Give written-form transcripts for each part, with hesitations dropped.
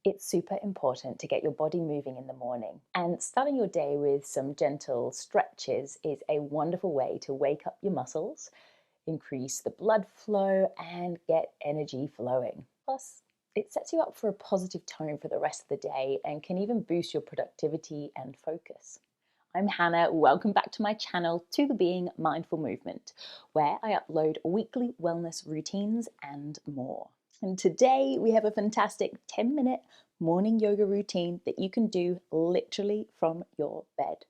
It's super important to get your body moving in the morning, and starting your day with some gentle stretches is a wonderful way to wake up your muscles, increase the blood flow, and get energy flowing. Plus, it sets you up for a positive tone for the rest of the day and can even boost your productivity and focus. I'm Hannah. Welcome back to my channel, Tula Being Mindful Movement, where I upload weekly wellness routines and more. And today we have a fantastic 10-minute morning yoga routine that you can do literally from your bed.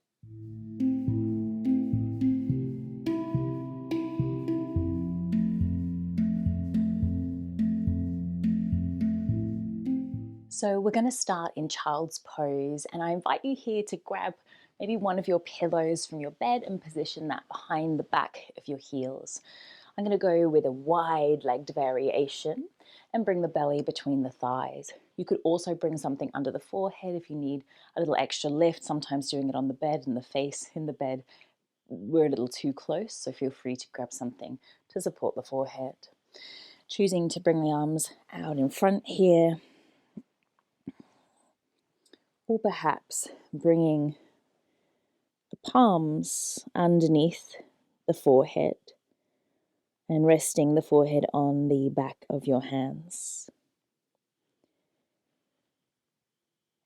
So we're going to start in child's pose, and I invite you here to grab maybe one of your pillows from your bed and position that behind the back of your heels. I'm going to go with a wide-legged variation and bring the belly between the thighs. You could also bring something under the forehead if you need a little extra lift. Sometimes doing it on the bed and the face in the bed, we're a little too close, so feel free to grab something to support the forehead. Choosing to bring the arms out in front here, or perhaps bringing the palms underneath the forehead and resting the forehead on the back of your hands.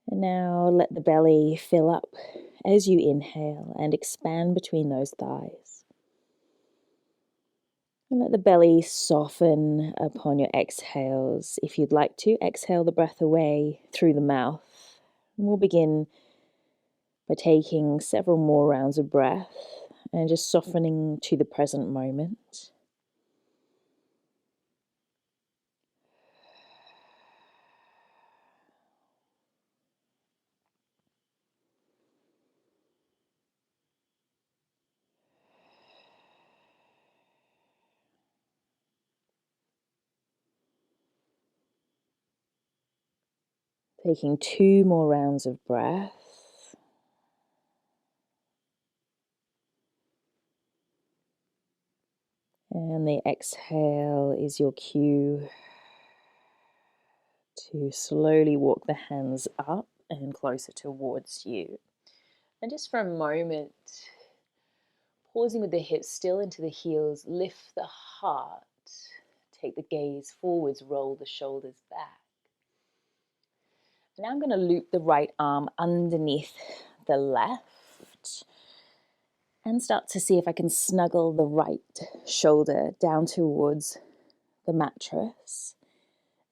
And now let the belly fill up as you inhale and expand between those thighs. And let the belly soften upon your exhales. If you'd like to, exhale the breath away through the mouth. And we'll begin by taking several more rounds of breath and just softening to the present moment. Taking 2 more rounds of breath. And the exhale is your cue to slowly walk the hands up and closer towards you. And just for a moment, pausing with the hips still into the heels, lift the heart, take the gaze forwards, roll the shoulders back. Now I'm going to loop the right arm underneath the left and start to see if I can snuggle the right shoulder down towards the mattress.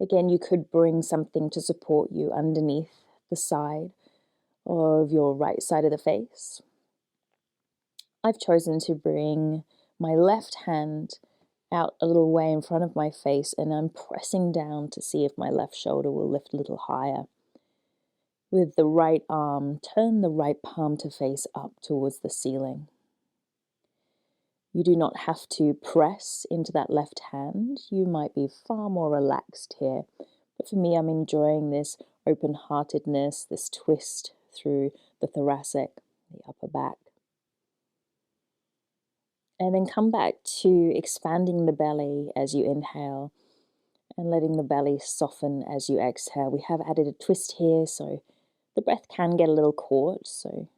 Again, you could bring something to support you underneath the side of your right side of the face. I've chosen to bring my left hand out a little way in front of my face, and I'm pressing down to see if my left shoulder will lift a little higher. With the right arm, turn the right palm to face up towards the ceiling. You do not have to press into that left hand. You might be far more relaxed here. But for me, I'm enjoying this open-heartedness, this twist through the thoracic, the upper back. And then come back to expanding the belly as you inhale and letting the belly soften as you exhale. We have added a twist here, so the breath can get a little caught. So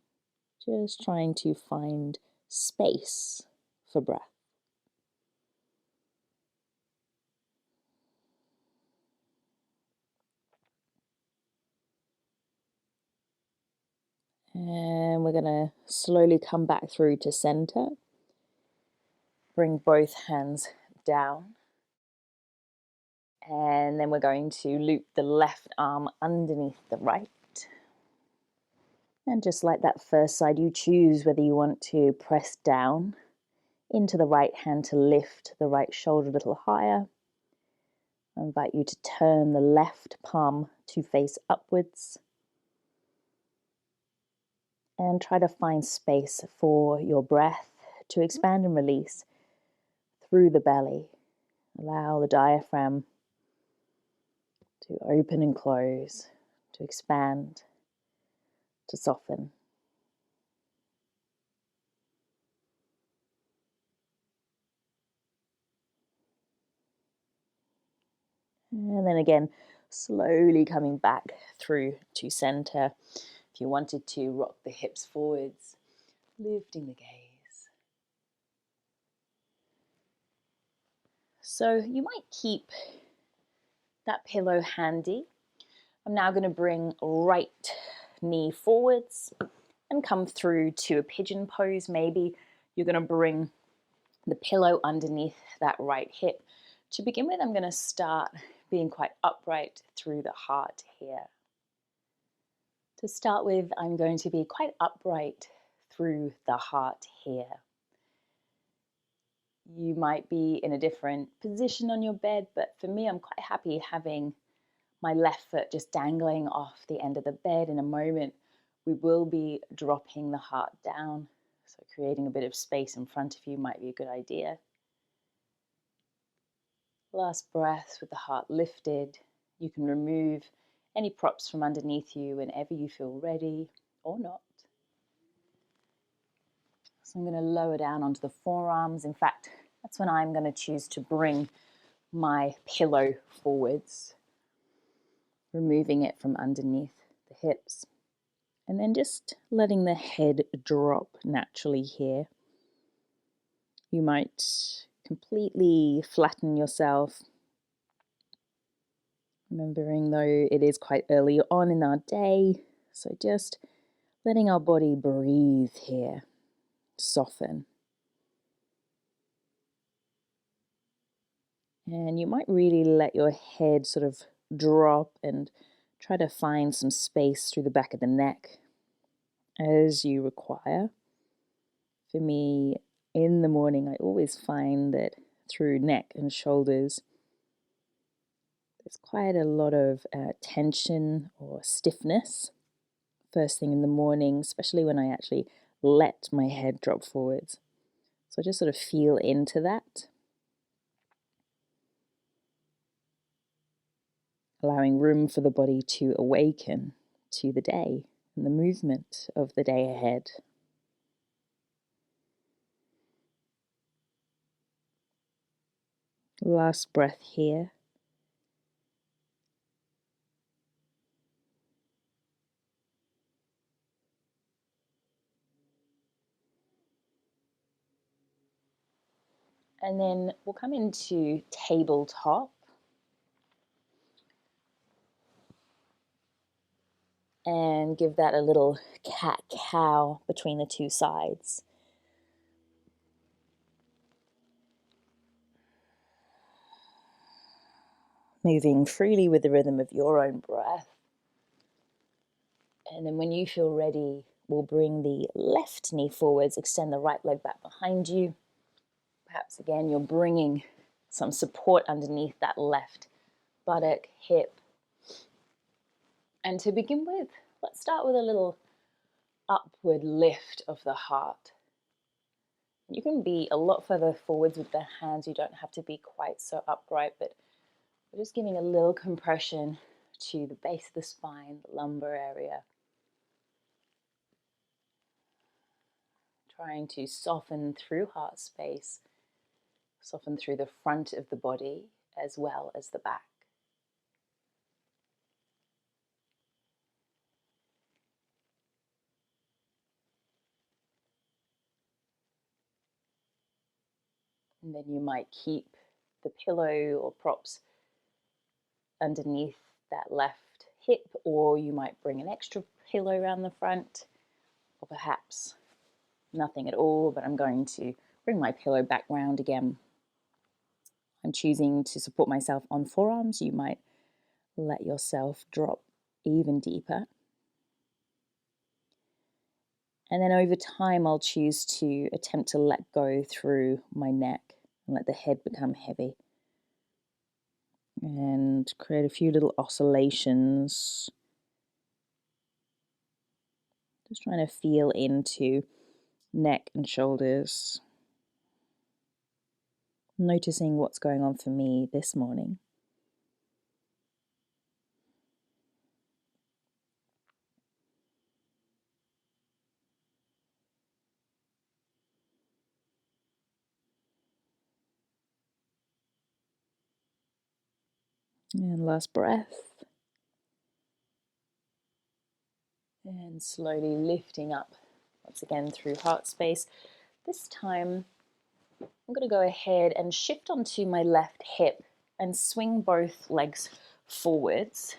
just trying to find space for breath. And we're going to slowly come back through to center. Bring both hands down. And then we're going to loop the left arm underneath the right. And just like that first side, you choose whether you want to press down into the right hand to lift the right shoulder a little higher. I invite you to turn the left palm to face upwards. And try to find space for your breath to expand and release through the belly. Allow the diaphragm to open and close, to expand, to soften. And then again, Slowly coming back through to center. If you wanted to, rock the hips forwards, lifting the gaze. So you might keep that pillow handy. I'm now going to bring right knee forwards and come through to a pigeon pose. Maybe you're going to bring the pillow underneath that right hip. To begin with, I'm going to start being quite upright through the heart here. To start with, I'm going to be quite upright through the heart here. You might be in a different position on your bed, but for me, I'm quite happy having my left foot just dangling off the end of the bed. In a moment, we will be dropping the heart down. So creating a bit of space in front of you might be a good idea. Last breath with the heart lifted. You can remove any props from underneath you whenever you feel ready or not. So I'm going to lower down onto the forearms. In fact, that's when I'm going to choose to bring my pillow forwards, removing it from underneath the hips. And then just letting the head drop naturally here. You might completely flatten yourself. Remembering though it is quite early on in our day, so just letting our body breathe here, soften. And you might really let your head sort of drop and try to find some space through the back of the neck as you require. For me, in the morning, I always find that through neck and shoulders, there's quite a lot of tension or stiffness first thing in the morning, especially when I actually let my head drop forwards. So I just sort of feel into that, allowing room for the body to awaken to the day and the movement of the day ahead. Last breath here. And then we'll come into tabletop. And give that a little cat-cow between the two sides. Moving freely with the rhythm of your own breath. And then when you feel ready, we'll bring the left knee forwards, extend the right leg back behind you. Perhaps again, you're bringing some support underneath that left buttock, hip. And to begin with, let's start with a little upward lift of the heart. You can be a lot further forwards with the hands. You don't have to be quite so upright, but we're just giving a little compression to the base of the spine, the lumbar area. Trying to soften through heart space, soften through the front of the body as well as the back. And then you might keep the pillow or props underneath that left hip, or you might bring an extra pillow around the front, or perhaps nothing at all, but I'm going to bring my pillow back round again. I'm choosing to support myself on forearms. You might let yourself drop even deeper. And then over time, I'll choose to attempt to let go through my neck and let the head become heavy. And create a few little oscillations. Just trying to feel into neck and shoulders. Noticing what's going on for me this morning. And last breath. And slowly lifting up once again through heart space. This time I'm going to go ahead and shift onto my left hip and swing both legs forwards.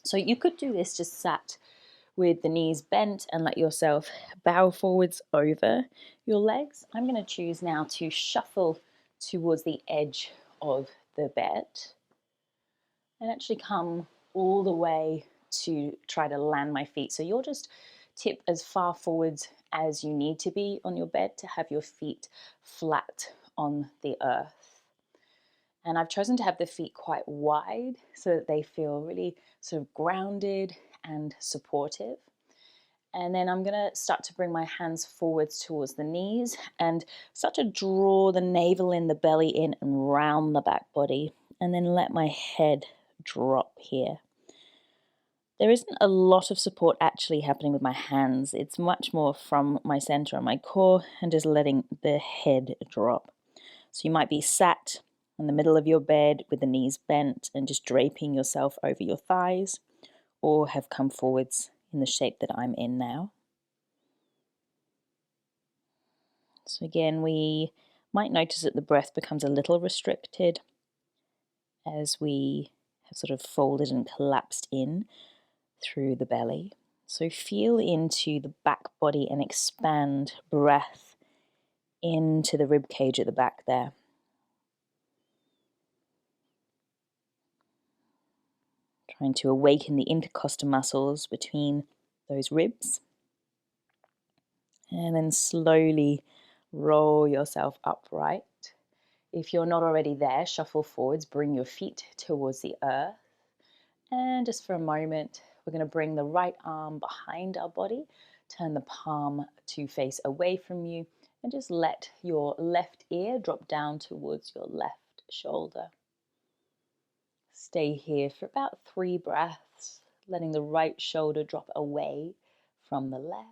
So you could do this just sat with the knees bent and let yourself bow forwards over your legs. I'm going to choose now to shuffle towards the edge of the bed and actually come all the way to try to land my feet. So you'll just tip as far forwards as you need to be on your bed to have your feet flat on the earth. And I've chosen to have the feet quite wide so that they feel really sort of grounded and supportive. And then I'm going to start to bring my hands forwards towards the knees and start to draw the navel in, the belly in, and round the back body. And then let my head drop here. There isn't a lot of support actually happening with my hands. It's much more from my center and my core and just letting the head drop. So you might be sat in the middle of your bed with the knees bent and just draping yourself over your thighs, or have come forwards in the shape that I'm in now. So again, we might notice that the breath becomes a little restricted as we have sort of folded and collapsed in through the belly. So feel into the back body and expand breath into the rib cage at the back there. Trying to awaken the intercostal muscles between those ribs. And then slowly roll yourself upright. If you're not already there, shuffle forwards, bring your feet towards the earth. And just for a moment, we're going to bring the right arm behind our body, turn the palm to face away from you, and just let your left ear drop down towards your left shoulder. Stay here for about 3 breaths, letting the right shoulder drop away from the left.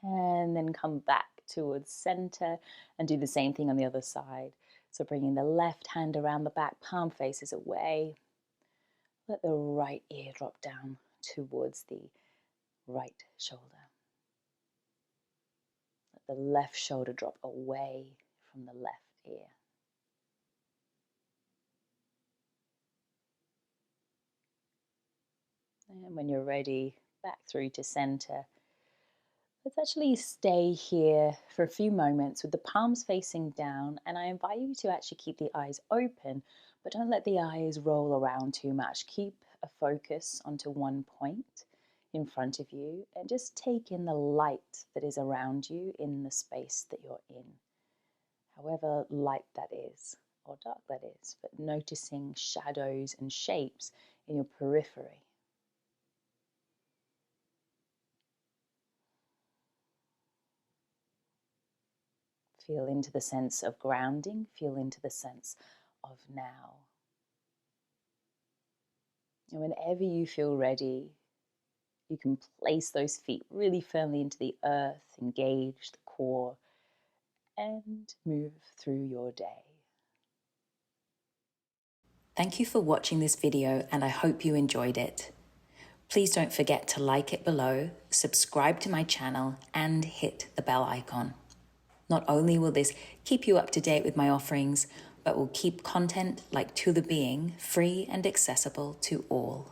And then come back towards center and do the same thing on the other side. So bringing the left hand around the back, palm faces away. Let the right ear drop down towards the right shoulder. Let the left shoulder drop away from the left ear. And when you're ready, back through to center. Let's actually stay here for a few moments with the palms facing down, and I invite you to actually keep the eyes open, but don't let the eyes roll around too much. Keep a focus onto one point in front of you and just take in the light that is around you in the space that you're in, however light that is or dark that is, but noticing shadows and shapes in your periphery. Feel into the sense of grounding, feel into the sense of now. And whenever you feel ready, you can place those feet really firmly into the earth, engage the core, and move through your day. Thank you for watching this video, and I hope you enjoyed it. Please don't forget to like it below, subscribe to my channel, and hit the bell icon. Not only will this keep you up to date with my offerings, but will keep content like Tula Being free and accessible to all.